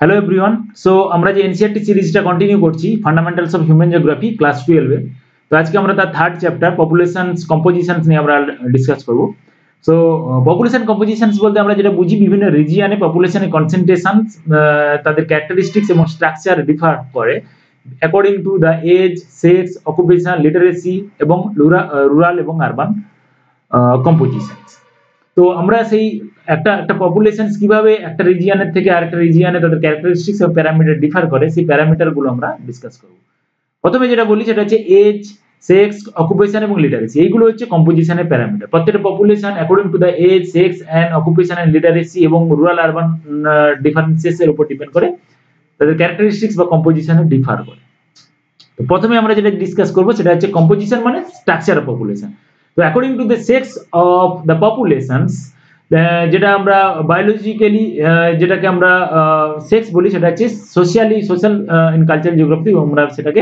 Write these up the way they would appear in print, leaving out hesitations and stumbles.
Hello everyone. So আমরা যে NCERT সিরিজটা কন্টিনিউ করছি fundamentals of human geography class 12 এ। তো আজকে আমরা তার থার্ড চ্যাপ্টার পপুলেশনস কম্পোজিশনস নিয়ে আমরা ডিসকাস করব। সো পপুলেশন কম্পোজিশনস বলতে আমরা যেটা বুঝি বিভিন্ন রিজিয়নে পপুলেশনের কনসেন্ট্রেশনস তাদের ক্যারেক্টারিস্টিক্স এবং স্ট্রাকচার ডিফার করে according to the age, sex, occupation, literacy এবং রুরাল এবং আরবান কম্পোজিশনস। তো আমরা সেই একটা একটা পপুলেশনস কিভাবে একটা রিজিয়নের থেকে আরেকটা রিজিয়নে তাদের ক্যারেক্টারিস্টিক্স এবং প্যারামিটার ডিফার করে সেই প্যারামিটার গুলো আমরা ডিসকাস করব। প্রথমে যেটা বলি সেটা হচ্ছে এজ, সেক্স, অকুপেশন এবং লিটারেসি। এইগুলো হচ্ছে কম্পোজিশনের প্যারামিটার। প্রত্যেকটা population according to the age, sex and occupation and literacy এবং রুরাল আরবান ডিফারেন্সেস এর উপর ডিপেন্ড করে তাদের ক্যারেক্টারিস্টিক্স বা কম্পোজিশনে ডিফার করে। তো প্রথমে আমরা যেটা ডিসকাস করব সেটা হচ্ছে কম্পোজিশন মানে স্ট্রাকচার অফ পপুলেশন। তো according to the sex of the populations, যেটা আমরা বায়োলজিক্যালি যেটাকে আমরা সেক্স বলি সেটা হচ্ছে সোশ্যাল ইন কালচারাল জিওগ্রাফি আমরা সেটাকে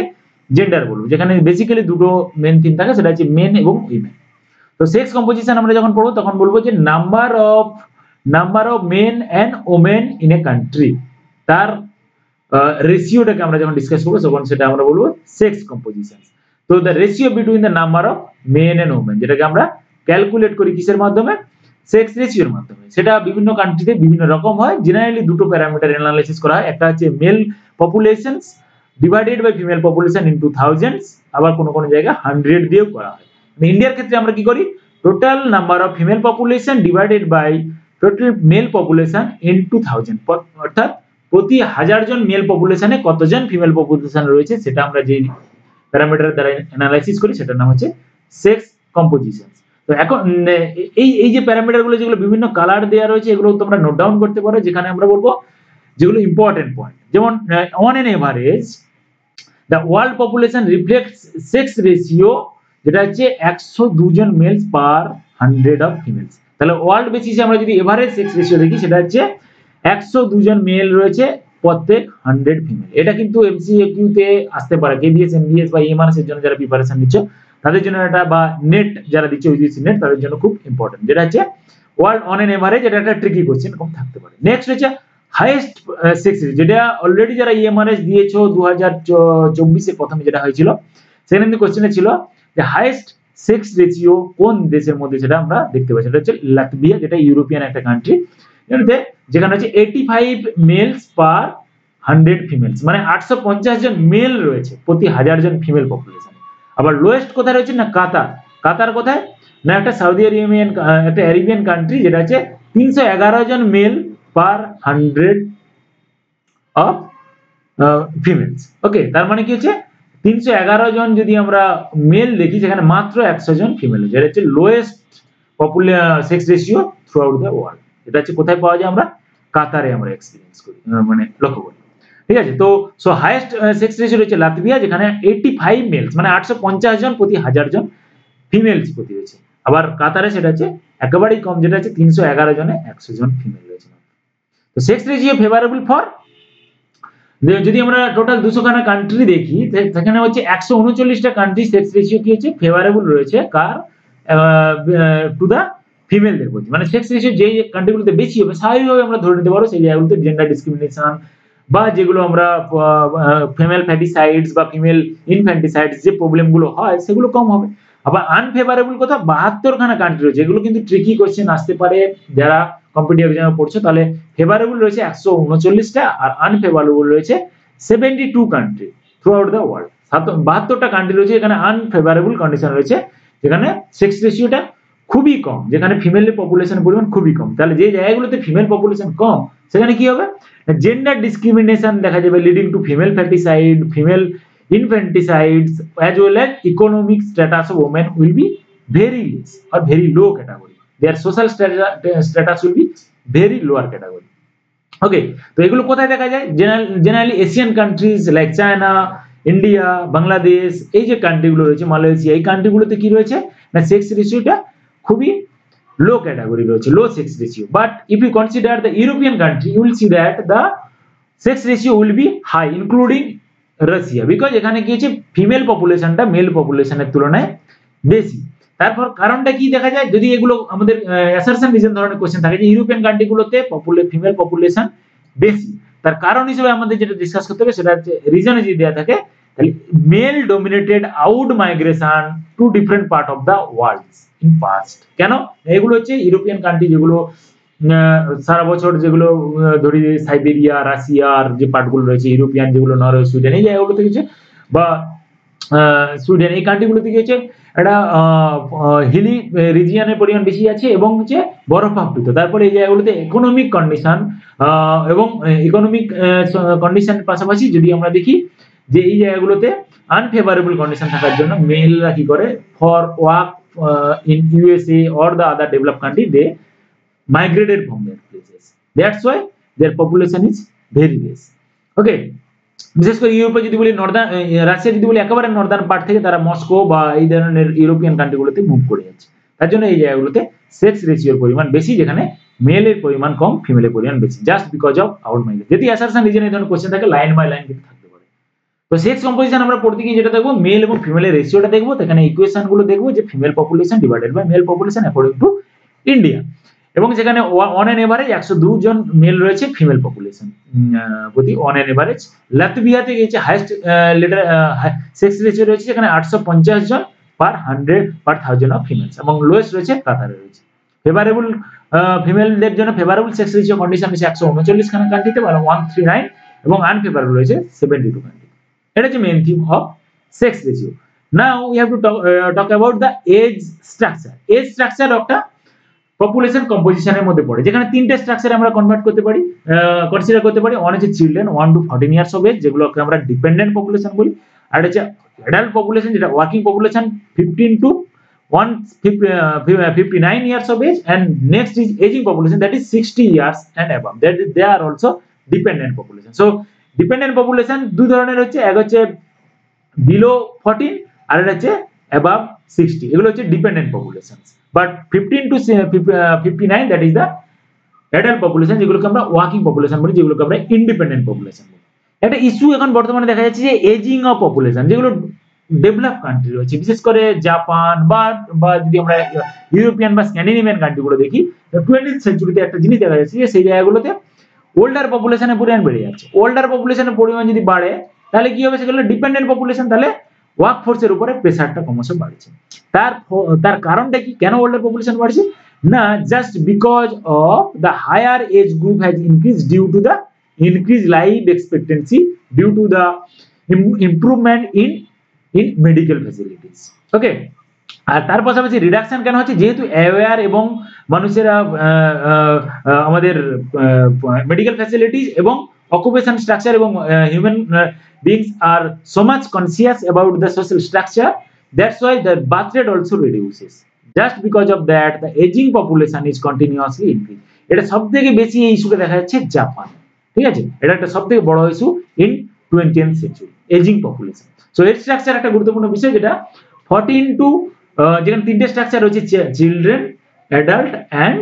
জেন্ডার বলবো, যেখানে বেসিক্যালি দুটো মেন থিম থাকে, সেটা হচ্ছে মেন এবং উইমেন। তো সেক্স কম্পোজিশন আমরা যখন পড়বো তখন বলবো যে number of men and women in a country, তার রেশিওটাকে আমরা যখন ডিসকাস করবো তখন সেটা আমরা বলবো সেক্স কম্পোজিশন। তো the ratio between the number of men and women, যেটাকে আমরা ক্যালকুলেট করি কিসের মাধ্যমে? সেক্স রেশিওর মাধ্যমে। সেটা বিভিন্ন কান্ট্রিতে বিভিন্ন রকম হয়। জেনারেলি দুটো প্যারামিটার অ্যানালাইসিস করা হয়, একটা হচ্ছে male populations divided by female population into thousands, আবার কোনো কোনো জায়গায় 100 দিয়েও করা হয়। ইন্ডিয়ার ক্ষেত্রে আমরা কি করি? Total number of female population divided by total male population into 1000, অর্থাৎ প্রতি 1000 জন মেল পপুলেশনে কতজন ফিমেল পপুলেশন রয়েছে সেটা আমরা যে প্যারামিটার দ্বারা অ্যানালাইসিস করি সেটার নাম হচ্ছে সেক্স কম্পোজিশন। তো এখন এই যে প্যারামিটার গুলো যেগুলো বিভিন্ন কালার দেওয়া রয়েছে এগুলো তোমরা নোট ডাউন করতে পারো, যেখানে আমরা বলবো যেগুলো ইম্পর্টেন্ট পয়েন্ট। যেমন on an average the world population reflects sex ratio, যেটা হচ্ছে 102 জন মেলস পার 100 অফ ফিমেলস। তাহলে ওয়ার্ল্ড বেসিসে আমরা যদি এভারেজ সেক্স রেশিও দেখি সেটা হচ্ছে 102 জন মেল রয়েছে প্রত্যেক 100 ফিমেল। এটা কিন্তু এমসিকিউ তে আসতে পারে, কেবিএস, এমবিএস বা এমআরএস এর জন্য যারা প্রিপারেশন নিচ্ছ তাদের জন্য এটা, বা নেট যারা দিচ্ছে ইউজিসি নেট তাদের জন্য খুব ইম্পর্টেন্ট, যেটা হচ্ছে ওয়ার্ল্ড অন এন এভারেজ। এটা একটা ট্রিকি কোশ্চেন, কম থাকতে পারে। নেক্সট হচ্ছে হাইয়েস্ট সেক্স রেশিও, যেটা অলরেডি যারা ইএমআরএস দিয়েছো 2024 এ প্রথমে যেটা হয়েছিল সেখানে কিন্তু কোশ্চেনে ছিল যে হাইয়েস্ট সেক্স রেশিও কোন দেশের মধ্যে, সেটা আমরা দেখতে পাচ্ছি এটা হচ্ছে লাতভিয়া, যেটা ইউরোপিয়ান একটা কান্ট্রি, যেখানে হচ্ছে 85 মেলস পার 100 ফিমেলস, মানে 850 জন মেল রয়েছে প্রতি 1000 জন ফিমেল পপুলেশন। আবার লোয়েস্ট কোথায় রয়েছে না কাতার। কাতার কোথায় না একটা সৌদি আরবিয়ান, একটা অ্যারাবিয়ান কান্ট্রি, যেটা হচ্ছে 311 জন মেল পার 100 অফ ফিমেলস। ওকে, তার মানে কি হচ্ছে 311 জন যদি আমরা মেল দেখি সেখানে মাত্র 100 জন ফিমেল, যেটা হচ্ছে lowest sex ratio through out the world. এটা হচ্ছে কোথায় পাওয়া যায়? আমরা কাতারে আমরা এক্সপেরিয়েন্স করি, মানে লক্ষ্য করি। ঠিক আছে, তো সো হাইয়েস্ট সেক্স রেশিও রয়েছে লাতভিয়া, যেখানে 85 মেলস, মানে 850 জন প্রতি 1000 জন ফিমেলস প্রতি রয়েছে। আবার কাতারে সেটা হচ্ছে একেবারেই কম, যেটা হচ্ছে 311 জনে 100 জন ফিমেল রয়েছে। তো সেক্স রেশিও ফেভারেবল ফর, যদি আমরা টোটাল 200 খানা কান্ট্রি দেখি সেখানে হচ্ছে 139টা কান্ট্রি সেক্স রেশিও কি হচ্ছে ফেভারেবল রয়েছে কার? টু দা ফিমেলদের প্রতি। মানে সেক্স রেশিও যে কান্ট্রিগুলোতে বেশি হবে স্বাভাবিকভাবে আমরা ধরে নিতে পারবো সেই জায়গাগুলোতে জেন্ডার ডিসক্রিমিনেশন বা যেগুলো আমরা ফিমেল ফ্যাটিসাইডস বা ফিমেল ইনফ্যান্টিসাইডস যে প্রবলেমগুলো হয় সেগুলো কম হবে। আবার আনফেভারেবল কথা 72 খানা কান্ট্রি রয়েছে, এগুলো কিন্তু ট্রিকি কোশ্চেন আসতে পারে যারা কম্পিটিটিভ এক্সামে পড়ছো। তাহলে ফেভারেবল রয়েছে 139টা আর আনফেভারেবল রয়েছে 72 country throughout the world. 72টা কান্ট্রি রয়েছে এখানে আনফেভারেবল কন্ডিশন রয়েছে, যেখানে সেক্স রেশিওটা খুবই কম, যেখানে ফিমেল পপুলেশনের পরিমাণ খুবই কম। তাহলে যে জায়গাগুলোতে ফিমেল পপুলেশন কম সেখানে কি হবে? জেন্ডার ডিসক্রিমিনেশন দেখা যাবে, leading to female foeticide, female infanticides, as well as economic status of women will be very less or very low category. Their social status will be very lower category. ওকে, তো এগুলো কোথায় দেখা যায়? Generally Asian countries like China, India, Bangladesh, এই যে কান্ট্রিগুলো রয়েছে, Malaysia, এই কান্ট্রিগুলোতে কি রয়েছে না সেক্স রেশিওটা খুবই লো ক্যাটাগরি রয়েছে, low sex ratio. But if you consider the European country you will see that the sex ratio will be high including Russia, because এখানে কি হচ্ছে ফিমেল পপুলেশনটা মেল পপুলেশনের তুলনায় বেশি। তারপর কারণটা কি দেখা যায়? যদি এগুলো আমাদের অ্যাসারশন রিজন ধরনের কোশ্চেন থাকে যে ইউরোপিয়ান কান্ট্রিগুলোতে ফিমেল পপুলেশন বেশি, তার কারণ হিসেবে আমাদের যেটা ডিসকাস করতে হবে সেটা হচ্ছে রিজনে যদি দেওয়া থাকে তাহলে male dominated out migration to different part of the world in past. কেন? এগুলো হচ্ছে ইউরোপিয়ান কান্ট্রি যেগুলো সারা বছর যেগুলো ধরি সাইবেরিয়া রাশিয়ার যে পার্টগুলো রয়েছে, ইউরোপিয়ান যেগুলো নরওয়ে সুইডেন এই জায়গাগুলো থেকে বা সুইডেন এই কান্ট্রিগুলো থেকে হচ্ছে একটা হিলি রিজিয়নের পরিমাণ বেশি আছে এবং হচ্ছে বরফাবৃত। তারপরে এই জায়গাগুলোতে ইকোনমিক কন্ডিশন এবং ইকোনমিক কন্ডিশনের পাশাপাশি যদি আমরা দেখি যে এই জায়গাগুলোতে আনফেভারেবল কন্ডিশন থাকার জন্য মেলরা কি করে for work in USA or the other develop country they migrated from their places. That's why their population is very less. Okay. বিশেষ করে ইউরোপে যদি বলি নর্দার্ন রাশিয়া যদি বলি একেবারে নর্দার্ন পার্ট থেকে তারা মস্কো বা এই ধরনের ইউরোপিয়ান কান্ট্রিগুলোতে মুভ করে যাচ্ছে। তার জন্য এই জায়গাগুলোতে সেক্স রেশিওর পরিমাণ বেশি, যেখানে মেলের পরিমাণ কম ফিমেলের পরিমাণ বেশি, just because of out migration. যদি অ্যাসারশন রিজন এই ধরনের কোশ্চেন থাকে লাইন বাই লাইন কিন্তু থাকতে পারে। তো সেক্স কম্পোজিশন আমরা পড়তে গিয়ে যেটা দেখবো মেল এবং ফিমেলের রেশিওটা দেখবো, সেখানে ইকুয়েশন গুলো দেখবো যে female population divided by male population according to India, এবং যেখানে অন এন এভারেজ 102 জন মেল রয়েছে ফিমেল পপুলেশন প্রতি অন এন এভারেজ। লাটভিয়াতে গিয়েছে হাইয়েস্ট লিটার সেক্স রেশিও রয়েছে যেখানে 850 জন পার 1000 অফ ফিমেলস, এবং লোয়েস্ট রয়েছে কাতারে রয়েছে। ফেভারেবল ফিমেলদের জন্য ফেভারেবল সেক্স রেশিও কন্ডিশন রয়েছে 139 খানা কান্ট্রিতে, মানে 139, এবং আনফেভারেবল রয়েছে 72 কান্ট্রি। এটা হচ্ছে main theme of sex ratio. Now we have to talk about the age structure. Age structure একটা পপুলেশন কম্পোজিশনের মধ্যে পড়ে, যেখানে তিনটে স্ট্রাকচারে আমরা কনভার্ট করতে পারি, কনসিডার করতে পারি। ওয়ান হচ্ছে children 1 to 14 years of age, যেগুলোকে আমরা ডিপেন্ডেন্ট পপুলেশন বলি। আর হচ্ছে অ্যাডাল্ট পপুলেশন, যেটা working population 15 to 59 years of age, and next is aging population, that is 60 years and above, that is, they are also dependent population. So dependent population দুই ধরনের হচ্ছে, এক হচ্ছে below 14 আর এটা হচ্ছে above 60, এগুলো হচ্ছে dependent population. But 15 to 59 that is the adult population, যেগুলোকে আমরা ওয়ার্কিং পপুলেশন বলি, যেগুলোকে আমরা ইন্ডিপেন্ডেন্ট পপুলেশন বলি। একটা ইস্যু এখন বর্তমানে দেখা যাচ্ছে যে এজিং অফ পপুলেশন, যেগুলো ডেভেলপ কান্ট্রি রয়েছে, বিশেষ করে জাপান বা যদি আমরা ইউরোপিয়ান বা স্ক্যান্ডিনেভিয়ান কান্ট্রিগুলো দেখি, 20th সেঞ্চুরিতে একটা জিনিস দেখা যাচ্ছে যে সেই জায়গাগুলোতে ওল্ডার পপুলেশনের পরিমাণ বেড়ে যাচ্ছে। ওল্ডার পপুলেশনের পরিমাণ যদি বাড়ে তাহলে কি হবে, সেগুলো ডিপেন্ডেন্ট পপুলেশন, তাহলে ওয়ার্ক ফোর্সের উপরে প্রেসারটা ক্রমশ বাড়ছে। তার কারণটা কি, কেন ওল্ডার পপুলেশন বাড়ছে না, just because of the higher age group has increase due to the increase life expectancy due to the improvement in medical facilities. Okay, আর তার পাশাপাশি রিডাকশন কেন হচ্ছে, যেহেতু অ্যাওয়্যার এবং মানুষেরা আমাদের মেডিকেল ফ্যাসিলিটিস এবং অকুপেশন স্ট্রাকচার এবং human beings are so much conscious about the social structure, that's why the birth rate also reduces. Just because of that the aging population is continuously increasing. এটা সবথেকে বেশি এই ইস্যুটা দেখা যাচ্ছে Japan, ঠিক আছে, এটা একটা সবথেকে বড় issue in 20th century, ageing population. So এর স্ট্রাকচার একটা গুরুত্বপূর্ণ বিষয়, যেটা 14 টু যেখানে তিনটে স্ট্রাকচার রয়েছে, children, adult and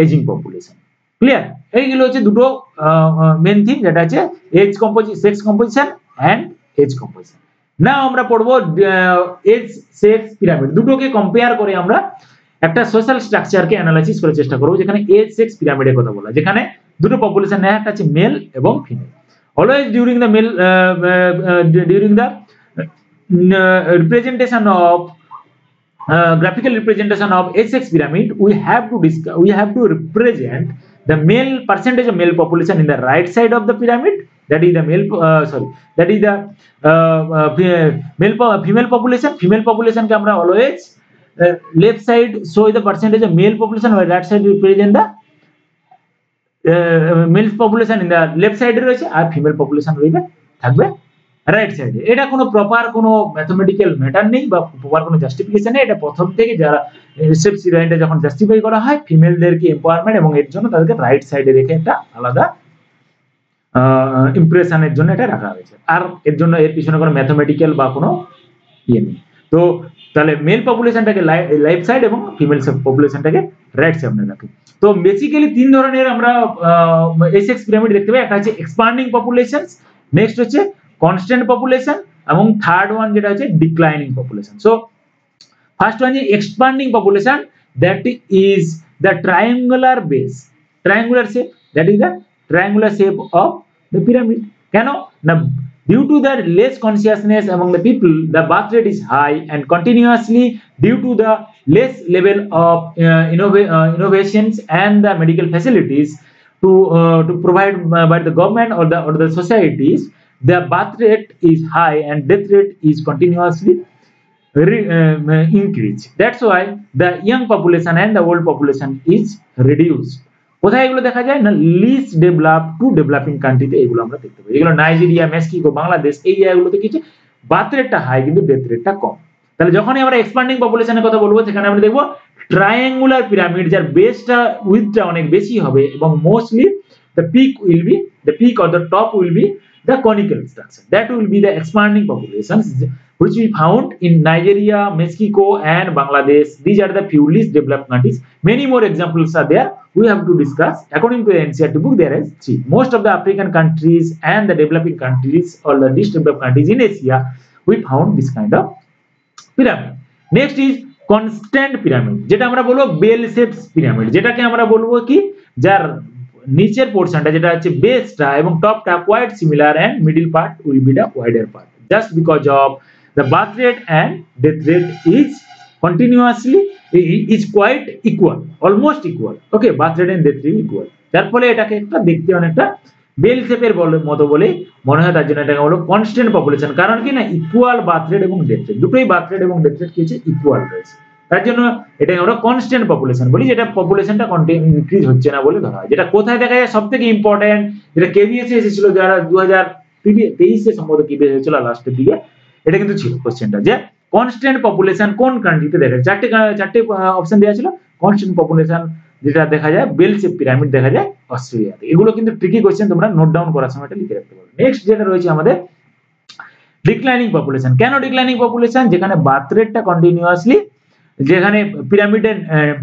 ageing population. Clear? এইগুলো হচ্ছে দুটো মেইন থিম, যেটা আছে age composition, sex composition and age composition. Now আমরা পড়বো এজ সেক্স পিরামিড, দুটোকে কম্পেয়ার করে আমরা একটা সোশ্যাল স্ট্রাকচারকে অ্যানালাইসিস করার চেষ্টা করব, যেখানে এজ সেক্স পিরামিডের কথা বলা, যেখানে দুটো পপুলেশন নেয়, একটা আছে মেল এবং female. Always during the male during the representation of graphical representation of age sex pyramid, we have to represent the male percentage of male population in the right side of the pyramid, that is the that is the female population. Female population ke amra always left side show the percentage of male population, while right side represent the male population in the left side রয়েছে, আর female population রইবে থাকবে right সাইডে। এটা কোনো proper কোনো mathematical matter নেই বা proper কোনো জাস্টিফিকেশন নেই, এটা প্রথম থেকে যারা রিসেপ্ট সিরিয়ালটা যখন জাস্টিফাই করা হয় ফিমেলদেরকে এম্পাওয়ারমেন্ট, এবং এর জন্য তাদেরকে রাইট সাইডে রেখে একটা আলাদা ইমপ্রেশনের জন্য এটা রাখা হয়েছে, আর এর জন্য এর পিছনে কোনো ম্যাথমেটিক্যাল বা কোনো ইয়ে নেই। তো তাহলে মেল পপুলেশনটাকে লেফট সাইড এবং ফিমেল পপুলেশনটাকে রাইট সাইডে রাখি। তো বেসিক্যালি তিন ধরনের আমরা এসএক্স পিরামিড দেখতে পাই, একটা হচ্ছে এক্সপান্ডিং পপুলেশনস, নেক্সট হচ্ছে কনস্ট্যান্ট পপুলেশন, এবং থার্ড ওয়ান যেটা হচ্ছে declining population. So first one যে expanding population, that is the triangular base, triangular shape, that is the triangular shape of the pyramid. কেন না due to the less consciousness among the people, the birth rate is high, and continuously due to the less level of innovations and the medical facilities to provide by the government or the societies, the birth rate is high and death rate is continuously increase. That's why the young population and the old population is reduced. কোথায় এগুলো দেখা যায় না list develop two developing কান্ট্রিতে এগুলো আমরা দেখতে পাই। এগুলো নাইজেরিয়া, মেক্সিকো, বাংলাদেশ এই জায়গাগুলোতে কিছু বার্থ রেটটা হাই কিন্তু ডেথ রেটটা কম। তাহলে যখনই আমরা এক্সপ্যান্ডিং পপুলেশনের কথা বলবো সেখানে আমরা দেখবো ট্রায়াঙ্গুলার পিরামিড যার বেসটা উইথটা অনেক বেশি হবে এবং mostly the peak or the top will be the conical structure. That will be the expanding populations which we found in Nigeria, Mexico and Bangladesh. These are the few least developed countries. Many more examples are there. We have to discuss. According to the NCERT book, there is 3. Most of the African countries and the developing countries or the least developed countries in Asia, we found this kind of pyramid. Next is constant pyramid. যেটা আমরা বলবো bell shaped pyramid, যেটাকে আমরা বলবো কি যার নিচের পোরশনটা যেটা হচ্ছে বেসটা এবং টপটা quite similar and middle part will be the wider part just because of the birth rate and death rate is continuously is quite equal, almost equal. Okay, birth rate and death rate equal. যার ফলে এটাকে একটা দেখতে অনেকটা bell শেপের মতো বলে মনে হয়, তার জন্য এটাকে হলো কনস্ট্যান্ট পপুলেশন। কারণ কি না ইকুয়াল বার্থ রেট এবং ডেথ রেট দুটোই বার্থ রেট এবং ডেথ রেট কি হচ্ছে ইকুয়াল রয়েছে, তার জন্য এটাকে আমরা কনস্ট্যান্ট পপুলেশন বলি, যেটা পপুলেশনটা ইনক্রিজ হচ্ছে না বলে ধরা হয়। যেটা কোথায় দেখা যায় সবথেকে ইম্পর্টেন্ট, যেটা কেভিএস এসেছিল যারা 2023 সম্ভবত কেভিএস হয়েছিল লাস্টের দিকে, এটা কিন্তু ছিল কোশ্চেনটা যে কনস্ট্যান্ট পপুলেশন কোন কান্ট্রিতে দেখা যায়। চারটে অপশন দেওয়া ছিল। কনস্ট্যান্ট পপুলেশন যেটা দেখা যায় বেল শেপ পিরামিড দেখা যায় অস্ট্রেলিয়াতে। এগুলো কিন্তু ট্রিকি কোশ্চেন, তোমরা নোট ডাউন করার সময় এটা লিখে রাখতে পারো। নেক্সট যেটা রয়েছে আমাদের ডিক্লাইনিং পপুলেশন। কেন ডিক্লাইনিং পপুলেশন? যেখানে বার্থ রেটটা কন্টিনিউয়াসলি, যেখানে পিরামিডের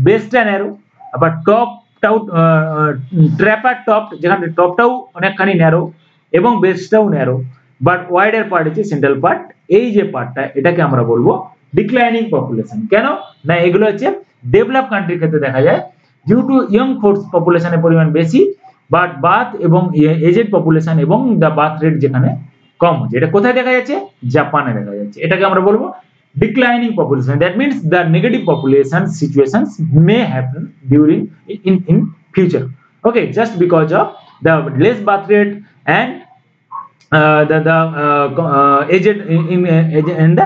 বেসটা ন্যারো আবার টপটাও ট্র্যাপার টপ, যেখানে টপটাও অনেকখানি ন্যারো এবং বেসটাও ন্যারো, বাট ওয়াইডার পার্ট হচ্ছে সেন্ট্রাল পার্ট। এই যে পার্টটা এটাকে আমরা বলবো ডিক্লাইনিং পপুলেশন। কেন না এগুলো হচ্ছে ডেভেলপ কান্ট্রির ক্ষেত্রে দেখা যায় ডিউ টু ইয়ং ফোর্স পপুলেশনের পরিমাণ বেশি, বাট বার্থ এবং এজেড পপুলেশন এবং দ্য বার্থ রেট যেখানে কম হচ্ছে। এটা কোথায় দেখা যাচ্ছে? জাপানে দেখা যাচ্ছে। এটাকে আমরা বলবো declining population. That means the negative population situations may happen during in future. Okay, just because of the less birth rate and the aged in the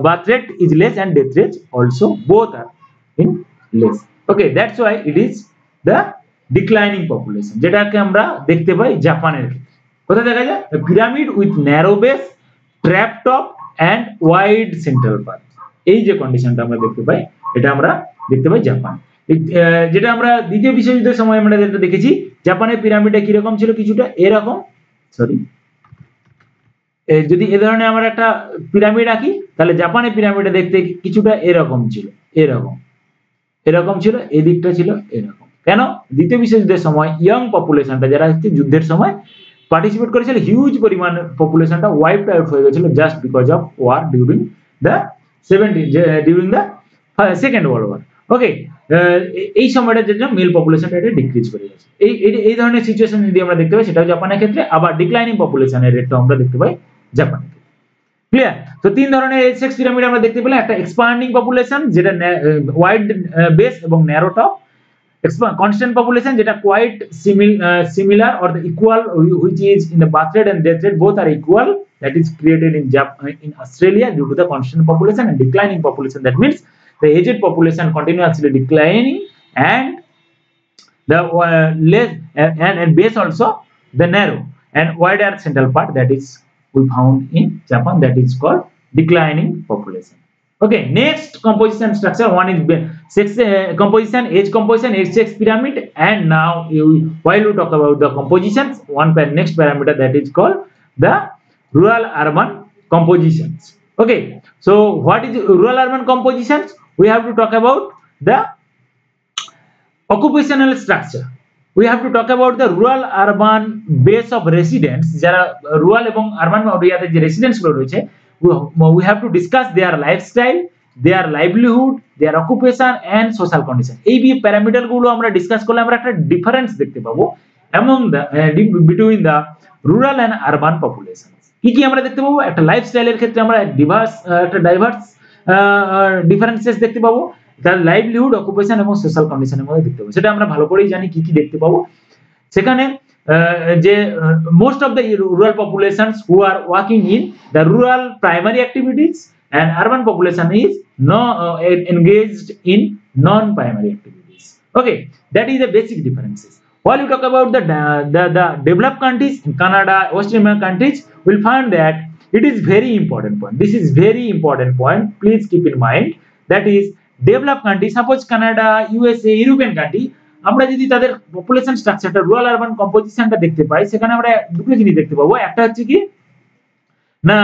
birth rate is less and death rate also both are in less. Okay, that's why it is the declining population, যেটাকে আমরা দেখতে পাই জাপানের ক্ষেত্রে। কোথায় দেখা যায়? Pyramid with narrow base, trap top and wide central part, এই যে কন্ডিশনটা আমরা দেখতে পাই এটা আমরা দেখতে পাই জাপান। যেটা আমরা দ্বিতীয় বিশ্বযুদ্ধের সময় আমরা যেটা দেখেছি জাপানের পিরামিডে কি রকম ছিল, কিছুটা এরকম, সরি যদি এই ধরনের আমরা একটা পিরামিড আঁকি তাহলে জাপানের পিরামিডে দেখতে কিছুটা এরকম ছিল, এরকম ছিল, এই দিকটা ছিল এরকম। কেন? দ্বিতীয় বিশ্বযুদ্ধের সময় ইয়ং পপুলেশনটা যারা হচ্ছে যুদ্ধের সময় পার্টিসিপেট করেছিল, হিউজ পরিমাণ পপুলেশনটা ওয়াইপড আউট হয়ে গেছিল just because of war during the second world war. Okay, এই সময়টার জন্য মেল পপুলেশনটা এটা ডিক্রিজ করে গেছে। এই ধরনের সিচুয়েশন যদি আমরা দেখতে পাই সেটাও জাপানের ক্ষেত্রে, আবার ডিক্লাইনিং পপুলেশনের রেটটা আমরা দেখতে পাই জাপানের ক্ষেত্রে। ক্লিয়ার? তো তিন ধরনের এজ সেক্স পিরামিড আমরা দেখতে পেলাম। একটা এক্সপান্ডিং পপুলেশন যেটা ওয়াইড বেস এবং ন্যারো টপ, constant population যেটা quite similar or the equal which is in the birth rate and death rate both are equal, that is created in Australia due to the constant population and declining population. That means the aged population continuously declining and the less and base also the narrow and wider central part, that is we found in Japan, that is called declining population. Okay, next composition structure, one is sex composition, age composition, age sex pyramid, and now while we talk about the compositions, next parameter that is called the rural urban compositions. Okay, so what is rural urban compositions? We have to talk about the occupational structure. We have to talk about the rural urban base of residents, যারা rural এবং urban এরিয়াতে যে residents গুলো রয়েছে, we have to discuss their lifestyle, their livelihood, their occupation and social condition. এই parameter গুলো আমরা discuss করলে আমরা একটা ডিফারেন্স দেখতে পাবো among the between the rural and urban populations কি কি আমরা দেখতে পাবো একটা লাইফস্টাইলের ক্ষেত্রে আমরা ডাইভার্স ডিফারেন্সেস দেখতে পাবো তার লাইভলিহুড অকুপেশন এবং সোশ্যাল কন্ডিশনের মধ্যে দেখতে পাবো সেটা আমরা ভালো করেই জানি কি কি দেখতে পাবো সেখানে যে most of the rural populations who are working in the rural primary activities and urban population is engaged in non primary activities. Okay, that is the basic differences. While you talk about the developed countries, Canada, Western countries, we'll find that it is very important point. This is very important point. Please keep in mind that is developed countries. Suppose Canada, USA, European country. আমরা যদি তাদের population স্ট্রাকচারটা rural urban কম্পোজিশনটা দেখতে পাই সেখানে আমরা দুটো জিনিস দেখতে পাবো একটা হচ্ছে কি না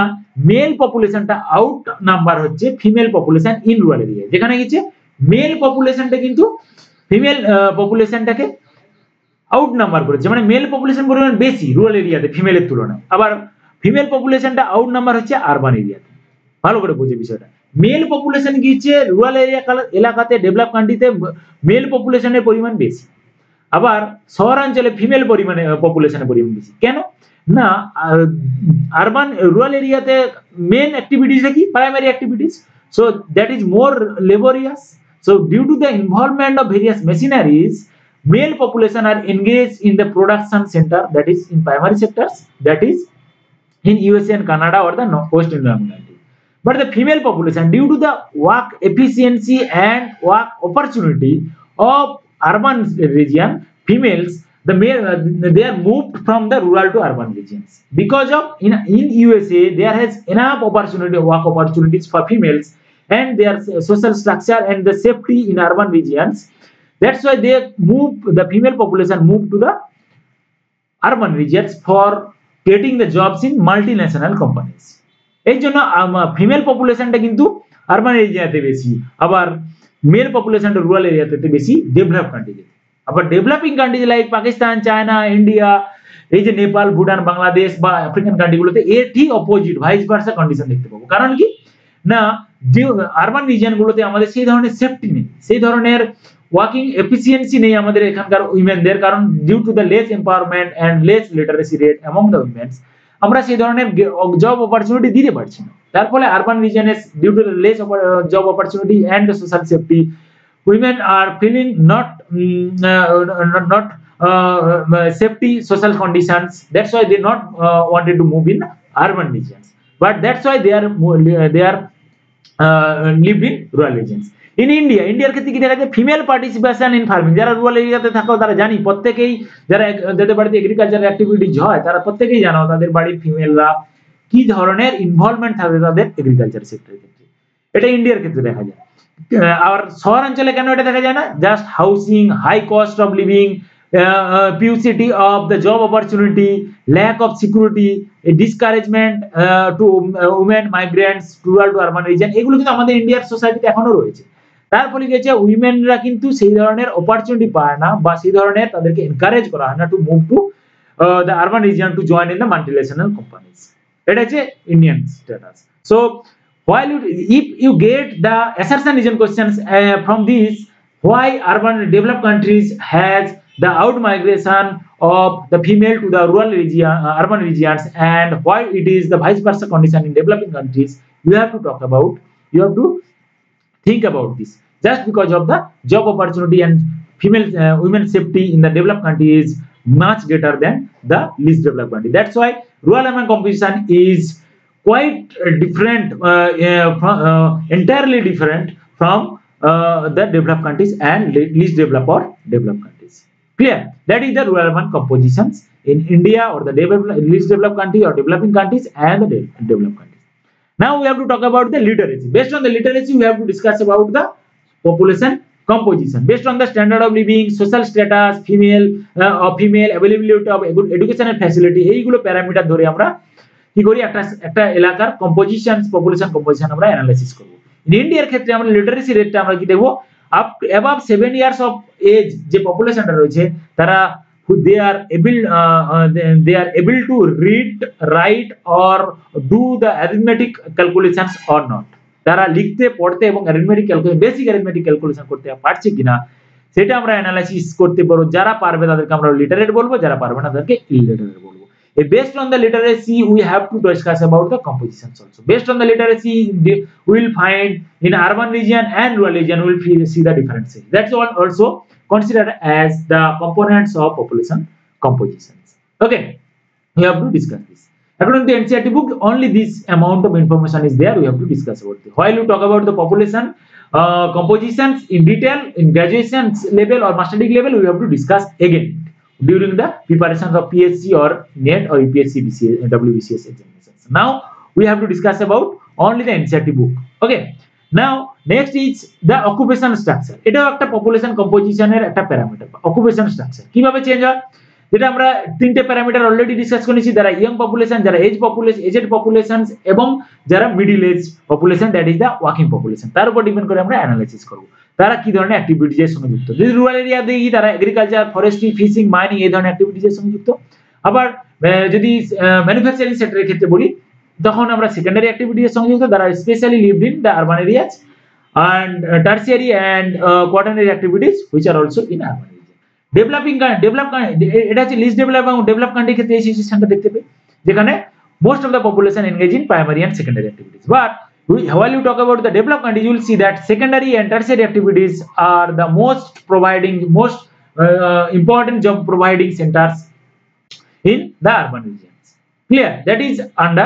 মেল পপুলেশনটা আউট নাম্বার হচ্ছে female population in rural area যেখানে গিয়েছে মেল পপুলেশনটা কিন্তু ফিমেল পপুলেশনটাকে আউট নাম্বার করেছে মানে মেল পপুলেশন পরিমাণ বেশি রুরাল এরিয়াতে ফিমেলের তুলনায় আবার ফিমেল পপুলেশনটা আউট নাম্বার হচ্ছে আরবান এরিয়াতে ভালো করে বুঝে বিষয়টা মেল পপুলেশন গিয়েছে রুরাল এলাকাতে ডেভেলপ কান্ট্রিতে মেল পপুলেশনের পরিমাণ বেশি আবার শহরাঞ্চলে ফিমেল পপুলেশনের পরিমাণ বেশি কেন না আরবান রুরাল এরিয়াতে মেন অ্যাক্টিভিটিস কি primary activities so that is more laborious so due to the involvement of various machineries male population are engaged in the production center that is in primary sectors that is in USA and Canada or the West Indian country but the female population due to the work efficiency and work opportunity of urban region females they are moved from the rural to urban regions because of in USA there has enough opportunity work opportunities for females and their social structure and the safety in urban regions. That's why the female population moved to the urban regions for getting the jobs in multinational companies. এই জন্য female পপুলেশনটা কিন্তু urban এরিয়াতে বেশি আবার mail পপুলেশনটা rural এরিয়াতে বেশি develop কান্ট্রিতে আবার developing country like Pakistan China India এই যে নেপাল ভুটান বাংলাদেশ বা আফ্রিকান কান্ট্রিগুলোতে এর ঠিক অপোজিট ভাইস ভার্সা কন্ডিশন দেখতে পাবো কারণ কি না যে আরবান রিজিয়নগুলোতে আমাদের সেই ধরনের সেফটি নেই সেই ধরনের ওয়ার্কিং এফিসিয়েন্সি নেই আমাদের এখানকার উইমেনদের কারণ due to the less empowerment and less literacy rate among the womens আমরা সেই ধরনের জব অপরচুনিটি দিতে পারছি না তার ফলে আরবান রিজিয়নে due to the less job opportunity and the social safety women are feeling not safety social conditions that's why they not wanted to move in urban regions but that's why they are live in rural regions in India ইন্ডিয়ার ক্ষেত্রে কি দেখা যায় female participation in farming যারা rural এরিয়াতে থাকো তারা জানি প্রত্যেকই যাদের বাড়িতে এগ্রিকালচার অ্যাক্টিভিটিজ হয় তারা প্রত্যেকই জানো তাদের বাড়ির ফিমেলরা কি ধরনের ইনভলভমেন্ট থাকে তাদের এগ্রিকালচার সেক্টরের ক্ষেত্রে এটা ইন্ডিয়ার ক্ষেত্রে দেখা যায় আর শহরাঞ্চলে কেন এটা দেখা যায় না just housing high cost of living paucity of the job opportunity lack of security a discouragement to women migrants rural to urban region এগুলো কিন্তু আমাদের ইন্ডিয়ার সোসাইটিতে এখনো রয়েছে তার ফলে কি হচ্ছে উইমেনরা কিন্তু সেই ধরনের অপরচুনিটি পায় না বা সেই ধরনের তাদেরকে এনকারেজ করা হয় না to move to the urban region to join in the multinational companies এটা হচ্ছে Indian status so while if you get the assertion region questions from these why urban developed countries has the out migration of the female to the rural region urban regions and why it is the vice versa condition in developing countries you have to talk about you have to think about this just because of the job opportunity and female women safety in the developed country is much greater than the least developed country that's why rural urban composition is quite different entirely different from the developed countries and least developed or developed countries clear that is the rural urban compositions in India or the least developed country or developing countries and the developed countries now we have to talk about the literacy based on the literacy we have to discuss about the population composition based on the standard of living social status female availability of educational facility এইগুলো parameter ধরে আমরা কি করি একটা এলাকার composition population composition আমরা analysis করব in ইন্ডিয়ার ক্ষেত্রে আমরা লিটারেসি রেটটা আমরা কি দেখব up above 7 years of age যে পপুলেশনটা রয়েছে তারা they are able to read write or do the arithmetic calculations or not তারা লিখতে পড়তে এবং arithmetic calculation basic arithmetic calculation করতে পারছে কিনা সেটা আমরা অ্যানালাইসিস করতে পারবো। যারা পারবে তাদেরকে আমরা লিটারেট বলবো, যারা পারবে না তাদেরকে ইলিটারেট বলবো। Based on the literacy, we have to discuss about the compositions also. Based on the literacy, we will find in urban region and rural region, we will see the differences. That's all also considered as the components of population compositions. Okay, we have to discuss this. According to the NCERT book, only this amount of information is there. We have to discuss about it. While we talk about the population compositions in detail in graduation level or master degree level, we have to discuss again during the preparations of PSC or NET or UPSC WBCS examinations. Now we have to discuss about only the NCERT book. Okay, now next is the occupation structure. এটাও একটা population কম্পোজিশনের একটা parameter. Occupation structure কিভাবে change হয়, যেটা আমরা তিনটে parameter already discuss করেছি, যারা ইয়ং পপুলেশন, যারা এজড পপুলেশন এবং যারা middle age population, that is the working population. তার উপর ডিপেন্ড করে আমরা অ্যানালাইসিস করব তারা কি ধরনের অ্যাক্টিভিটিজের সঙ্গে যুক্ত। যদি রুরাল এরিয়া দেখি তারা এগ্রিকালচার, ফরেস্ট্রি, ফিশিং, মাইনিং এই ধরনের অ্যাক্টিভিটিজের সঙ্গে যুক্ত। আবার যদি ম্যানুফ্যাকচারিং সেক্টরের ক্ষেত্রে বলি তখন আমরা সেকেন্ডারি অ্যাক্টিভিটিজের সঙ্গে যুক্ত, তারা specially lived in the urban areas and tertiary and quaternary activities which are also in urban region. এটা হচ্ছে লিস্ট ডেভেলপ এবং ডেভেলপ কান্ট্রির ক্ষেত্রে এই সিচুয়েশনটা দেখতে পাই, যেখানে most of the population engage in primary and secondary activities. But while you talk about the developed countries, you will see that secondary and tertiary activities are the most important job providing centers in the urban regions. Clear? That is under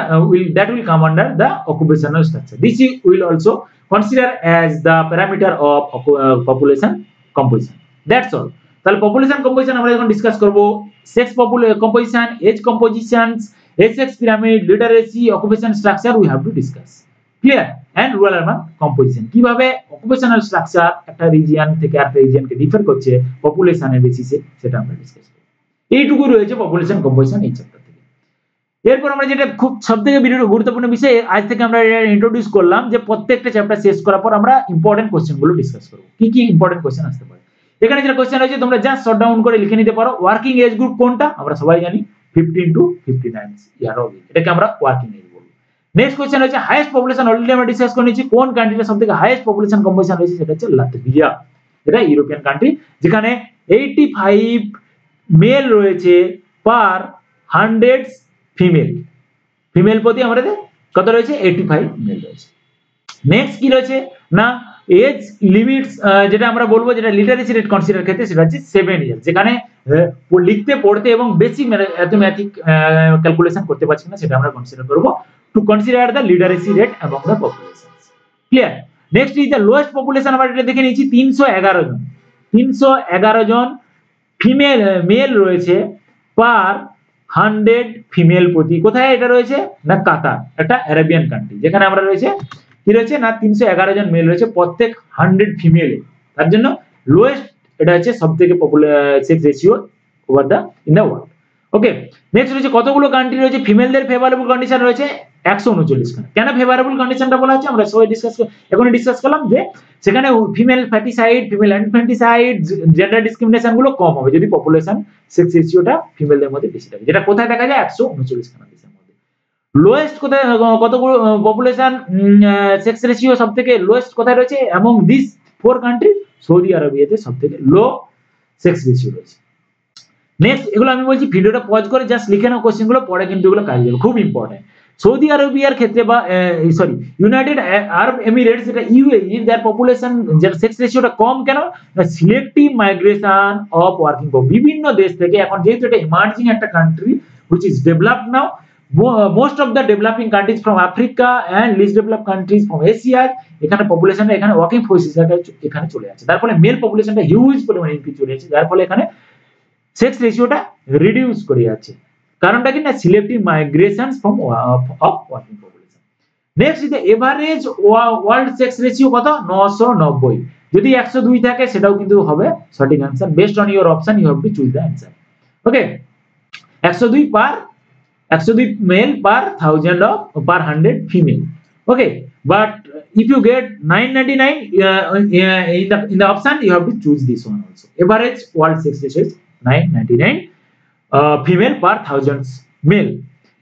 that will come under the occupational structure. This will also consider as the parameter of population composition. That's all. তাহলে population composition আমরা যখন discuss করব, sex composition, age compositions, sex pyramid, literacy, occupation structure we have to discuss. Clear? And rural urban composition, কিভাবে occupational structure একটা region থেকে আরেকটা রিজিয়নকে differ করছে পপুলেশনের বেসিসে, সেটা আমরা ডিসকাস করব। এইটুকু রয়েছে পপুলেশন কম্পোজিশন এই চ্যাপ্টার থেকে। এরপর আমরা যেটা খুব সবথেকে গুরুত্বপূর্ণ বিষয় আজ থেকে আমরা ইন্ট্রোডিউস করলাম, যে প্রত্যেকটা চ্যাপ্টার শেষ করার পর আমরা ইম্পর্টেন্ট কোশ্চেনগুলো ডিসকাস করব। কি কি ইম্পর্টেন্ট কোশ্চেন আসতে পারে। এখানে যেটা কোশ্চেন রয়েছে তোমরা জাস্ট শর্ট ডাউন করে লিখে নিতে পারো। ওয়ার্কিং এজ গ্রুপ কোনটা? আমরা সবাই জানি 15 to 59 ইয়ার অব এজ, এটাকে আমরা ওয়ার্কিং এজ বলবো। নেক্সট কোশ্চেন হচ্ছে হাইয়েস্ট পপুলেশন, অলরেডি আমরা ডিসকাস করে নিয়েছি কোন কান্ট্রিতে সবথেকে হাইয়েস্ট পপুলেশন কম্পোজিশন রয়েছে, সেটা হচ্ছে লাতভিয়া। এটা ইউরোপিয়ান কান্ট্রি, যেখানে 85 মেল রয়েছে পার 100 ফিমেল। ফিমেল প্রতি আমাদের কত রয়েছে? 85 মেল রয়েছে। নেক্সট কি রয়েছে না এজ লিমিটস, যেটা আমরা বলবো যেটা লিটারেসি রেট কনসিডার ক্ষেত্রে সেটা হচ্ছে 7 ইয়ার, যেখানে লিখতে পড়তে এবং বেসিক ম্যাথমেটিক ক্যালকুলেশন করতে পারছি না, সেটা আমরা কনসিডার করব to consider the literacy rate এবং the population. Clear? Next is the lowest population, আমরা এটা দেখে নিয়েছি 311 জন। 311 জন ফিমেল মেল রয়েছে পার 100 ফিমেল প্রতি। কোথায় এটা রয়েছে না কাতার, একটা আরাবিয়ান কান্ট্রি, যেখানে আমরা রয়েছে কি রয়েছে না 311 জন মেল রয়েছে প্রত্যেক 100 ফিমেলে। তার জন্য লোয়েস্ট এটা হচ্ছে সবথেকে sex ratio over the in the world. Okay, next রয়েছে কতগুলো কান্ট্রি রয়েছে ফিমেলদের ফেভারেবল কন্ডিশন রয়েছে 139 খানা। কেন ফেভারেবল কন্ডিশনটা বলা হচ্ছে আমরা সবাই ডিসকাস করলাম, যে সেখানে female foeticide, female অ্যান্টিফ্যান্টিসাইড, gender discrimination গুলো কম হবে যদি পপুলেশন সেক্স রেশিওটা ফিমেলদের মধ্যে বেশি থাকে, যেটা কোথায় দেখা যায় 139 খানা দেশের মধ্যে। লোয়েস্ট কোথায়, কতগুলো পপুলেশন সেক্স রেশিও সবথেকে লোয়েস্ট কোথায় রয়েছে এবং দিস 4 কান্ট্রি, সৌদি আরবিয়াতে সবথেকে লো সেক্স রেশিও রয়েছে। নেক্সট এগুলো আমি বলছি ভিডিওটা পজ করে জাস্ট লিখে নাও কোশ্চেনগুলো, পরে কিন্তু এগুলো কাজে দেবে, খুব ইম্পর্টেন্ট। সৌদি আরবিয়ার ক্ষেত্রে বা ইউনাইটেড আরব এমিরেটস, এটা ইউএই, যার পপুলেশন যার সেক্স রেশিওটা কম, কেন? Selective migration of working population বিভিন্ন দেশ থেকে। এখন যেহেতু এটা ইমার্জিং একটা country which is developed now, most of the developing countries from Africa and least developed countries from Asia, এখানে পপুলেশনটা এখানে ওয়ার্কিং ফোর্স হিসেবে এখানে চলে যাচ্ছে, তার ফলে মেল পপুলেশনটা হিউজ পরিমাণে ইনক্রিজ চলে যাচ্ছে, যার ফলে এখানে সেক্স রেশিওটা রিডিউস করে যাচ্ছে। কারণটা কি না selective migration from of working population. Next is the average world sex ratio কত? 990। যদি 102 থাকে সেটাও কিন্তু হবে সঠিক answer. Based on your option you have to choose the answer. Okay, 102 male per 1000 of per 100 female. Okay, but if you get 999 in the option, you have to choose this one also. Average world sex ratio is 999 female per 1000 male.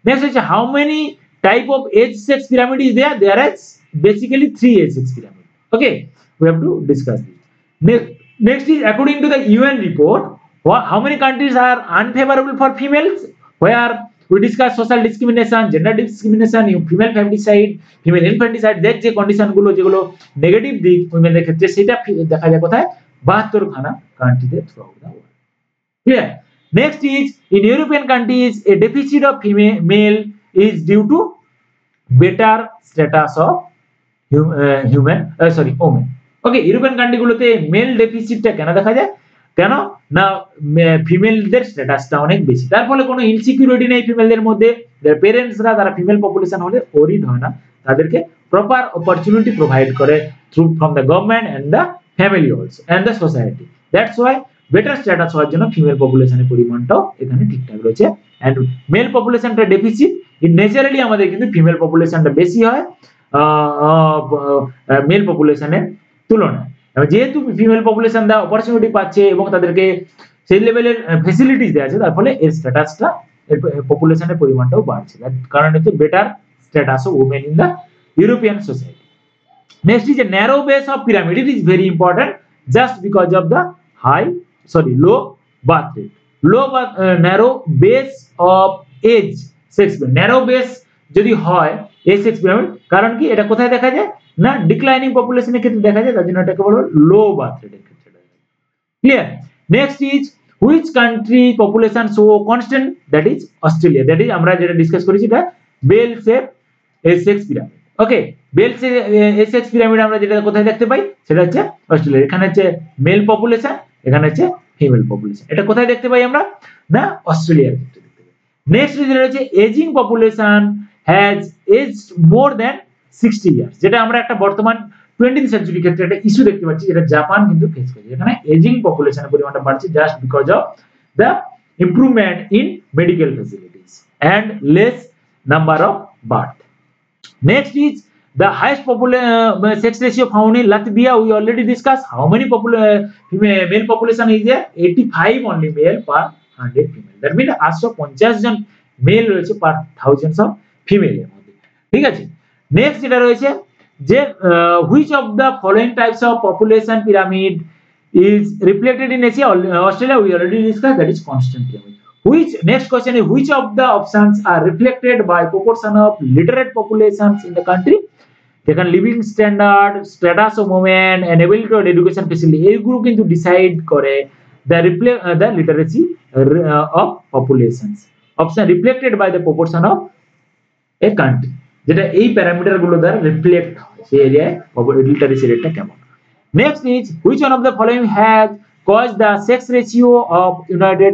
Next is how many type of age sex pyramid is there? There is basically 3 age sex pyramid. Okay, we have to discuss this. Next, Next is according to the UN report, how many countries are unfavorable for females, where we discuss social discrimination, gender discrimination, female femicide, female infanticide, that যে condition গুলো যেগুলো negative দিক উইমেনদের ক্ষেত্রে সেটা দেখা যায় কোথায় 72 খানা কান্ট্রিতে throughout the world. Clear? Next is in European countries a deficit of male is due to better status of women. Okay, European country গুলোতে মেল ডেফিসিটটা কেন দেখা যায়? কেন না ফিমেলদের স্ট্যাটাসটা অনেক বেশি, তার ফলে কোনো ইনসিকিউরিটি নেই ফিমেলদের মধ্যে। their প্যারেন্টসরা যারা ফিমেল পপুলেশন হলে ওরিড হয় না, তাদেরকে প্রপার অপরচুনিটি প্রোভাইড করে through from the government and the family also and the society. That's why better status হওয়ার জন্য ফিমেল পপুলেশনের পরিমাণটাও এখানে ঠিকঠাক রয়েছে। এন্ড মেল পপুলেশনটা ডেফিসিট, ন্যাচারালি আমাদের কিন্তু ফিমেল পপুলেশনটা বেশি হয় মেল পপুলেশনের তুলনায়। যেহেতু ফিমেল পপুলেশন দা অপরচুনিটি পাচ্ছে এবং তাদেরকে সেই লেভেলের ফ্যাসিলিটিস দেওয়া আছে, তার ফলে এর স্ট্যাটাসটা পপুলেশনের পরিমাণটাও বাড়ছে। তার কারণ হচ্ছে better status of women in the European society. Next is a narrow base of pyramid. It is very important just because of the low birth rate, narrow base of age sex pyramid. Narrow base যদি হয় এই sex pyramid, কারণ কি এটা কোথায় দেখা যায় না ডিক্লাইনিং পপুলেশনের ক্ষেত্রে দেখা যায়, তার জন্য এটাকে বলা হয় লো বার্থ রেটের ক্ষেত্রে। Clear? Next is which country population show constant, that is Australia. That is আমরা যেটা ডিসকাস করেছি এটা বেল শেপ এসেক্স পিরামিড। ওকে, বেল শেপ এসেক্স পিরামিড আমরা যেটা কোথায় দেখতে পাই সেটা হচ্ছে অস্ট্রেলিয়া। এখানে হচ্ছে মেল পপুলেশন, এখানে হচ্ছে ফিমেল পপুলেশন। এটা কোথায় দেখতে পাই আমরা না অস্ট্রেলিয়ার ক্ষেত্রে দেখতে পাই। নেক্সট যেটা হচ্ছে aging population has aged more than 60 years, যেটা আমরা একটা বর্তমান 20th সেঞ্চুরি ক্ষেত্রে একটা ইস্যু দেখতে পাচ্ছি, যেটা জাপান কিন্তু ফেস করছে। এখানে এজিং পপুলেশনের পরিমাণটা বাড়ছে just because of the improvement in medical facilities and less number of birth. Next is the highest sex ratio found in Latvia. We already discussed how many male population is there, 85 only male per 100 female. That means 850 জন male রয়েছে per thousands of female এর মধ্যে। ঠিক আছে, next যেটা রয়েছে যে which of the following types of population pyramid is reflected in Asia? Australia we already discussed, that is constant pyramid. Which next question is which of the options are reflected by proportion of literate populations in the country? এখানে living standard, status of women and ability of education facility, এইগুলো কিন্তু decide করে the literacy of populations. Option reflected by the proportion of a country, যেটা এই parameter গুলো দ্বারা reflect হয় সেই এরিয়ায় লিটারেসি রেটটা কেমন। Next is which one of the following has caused the sex ratio of United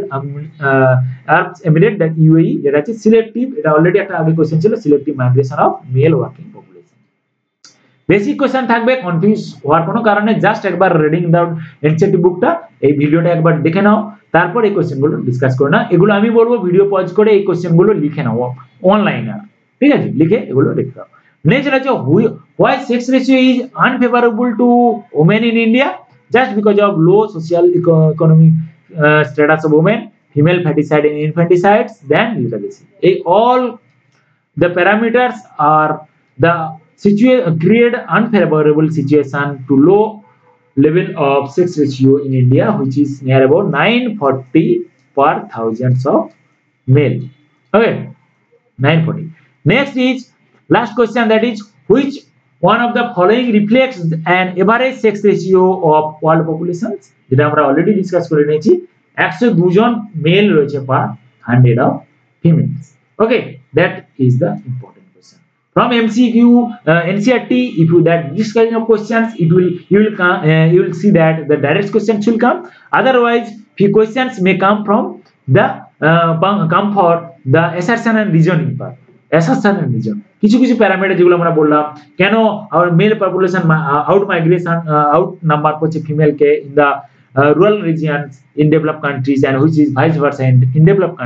Arab Emirates, that UAE, যেটা হচ্ছে সিলেক্টিভ, এটা অলরেডি একটা আগে কোশ্চেন ছিল, selective migration of male working population. Basic question থাকবে, কনফিউজ হওয়ার কোনো কারণে জাস্ট একবার রিডিং দাও এনসিইআরটি বুকটা, এই ভিডিওটা একবার দেখে নাও, তারপর এই কোশ্চেনগুলো ডিসকাস করো না। এগুলো আমি বলবো ভিডিও পজ করে এই কোশ্চেনগুলো লিখে নাও অনলাইনে, ঠিক আছে, লিখে এগুলো লিখে দাও। নেক্সট হচ্ছে why sex ratio is unfavorable to women in India? Just because of low social economic status of women, female feticide and infanticides, then literacy. All the parameters are the create unfavorable situation to low level of sex ratio in India, which is near about 940 per thousands of male. Okay, 940. Next is last question, that is which one of the following reflects an average sex ratio of world populations? যেটা আমরা already discuss করে নিয়েছি, 102 জন male রয়েছে per 100 of females. Okay, that is the important question from MCQ NCERT. If you that this kind of questions, you will see that the direct questions will come. Otherwise few questions may come from the come for the assertion and reasoning part. assertion and reason, কিছু কিছু parameter যেগুলো আমরা বললাম, কেন our male population out migration out number করছে female কে in the rural regions in developed countries, and which is vice versa in developed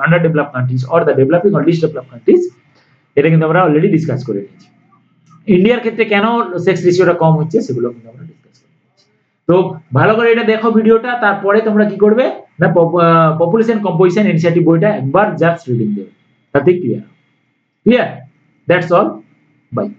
underdeveloped countries or the developing or least developed countries, এটা কিন্তু আমরা already discuss করে নিয়েছি। ইন্ডিয়ার ক্ষেত্রে কেন সেক্স রেশিওটা কম হচ্ছে সেগুলো কিন্তু আমরা ডিসকাস করে নিয়েছি। তো ভালো করে এটা দেখো ভিডিওটা, তারপরে তোমরা কি করবে না পপুলেশন কম্পোজিশন এনসিইআরটি বইটা একবার জাস্ট রিডিং দেবে, তাতে clear. Clear? That's all. Bye.